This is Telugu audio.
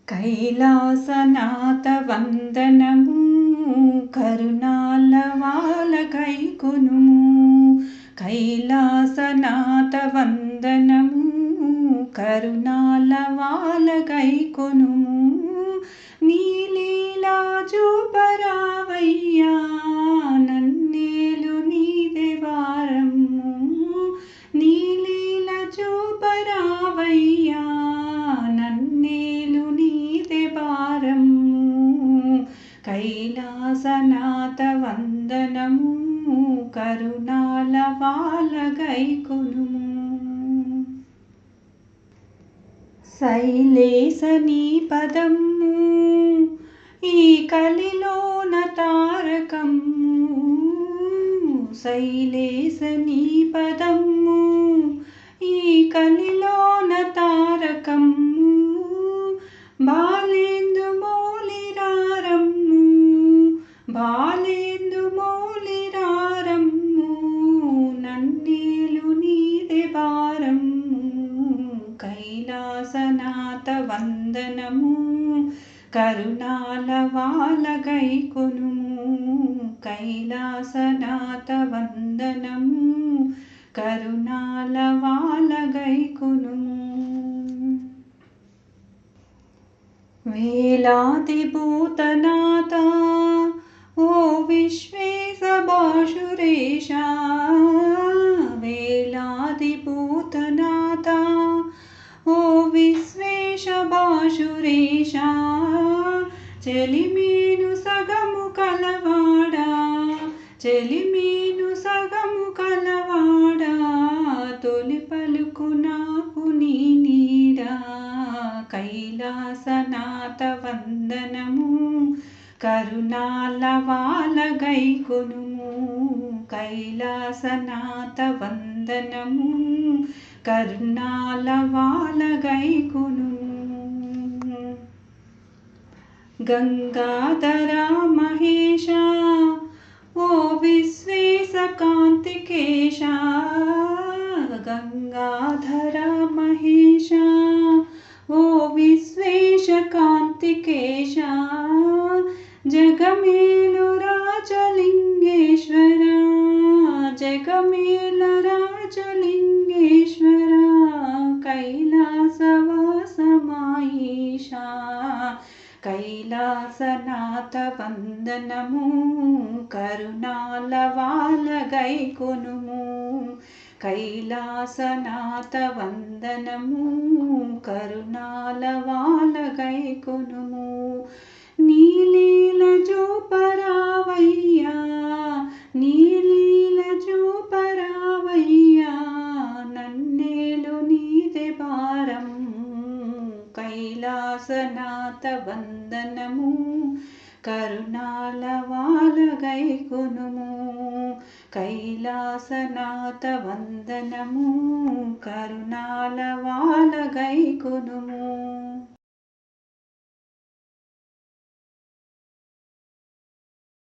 కైలాసనాథ వందనము కరుణాల వాల గైకొనుము. కైలాసనాథ వందనము కరుణాల వాల గైకొనుము. నీలీలా చూపరావయ్యా నన్నేలు నీదే వారము. నీలీల చూపరావయ్యా నన్నేలు నీదే భారము. కైలాసనాథ వందనము కరుణాల వాల గైకొనుము. శైలేశ నీ పదము ఈ కలిలోన తారకము. శైలేశ నీ పదము ఈ కలిలోన తారకము. బాలేందు మౌలిరారమ్ము బాలేందు మౌలిరారమ్ము. నన్నేలు నీదే భారము. కైలాసనాథ వందనము కరుణాల వాల గైకొనుము. కైలాసనాథ వందనము కరుణాల వాల గైకొనుము. వేలాది భూతనాథ ఓ విశ్వేశ భాసురేశ. వేలాది భూతనాథ ఓ విశ్వేశ భాసురేశ. చెలిమీను సగము కలవాడా చెలిమీను సగము కలవాడా. తొలి పలుకు నాకు నీ నీడా. కైలాసనాథ వందనము కరుణాల వాల గైకొనుము. కైలాసనాథ వందనము కరుణాల వాల గైకొనుము. గంగాధర మహేశ ఓ విశ్వేశ కాంతికేశ. గంగాధర మహేశ ఓ విశ్వేశ కాంతికేశ. జగమేలు రాజలింగేశ్వర జగమేల రాజలింగేశ్వర. కైలాసవాస మాయేశ. కైలాసనాథ వందనము కరుణాల వాల గైకొనుము. కైలాసనాథ వందనము కరుణాల వాల గైకొనుము. నీలీల చూపరావయ్యా నీలీల చూపరావయ్యా నన్నేలు నీదే భారము. కైలాసనాథ వందనము కరుణాల వాల గైకొనుము. కైలాసనాథ వందనము కరుణాల వాల గైకొనుము.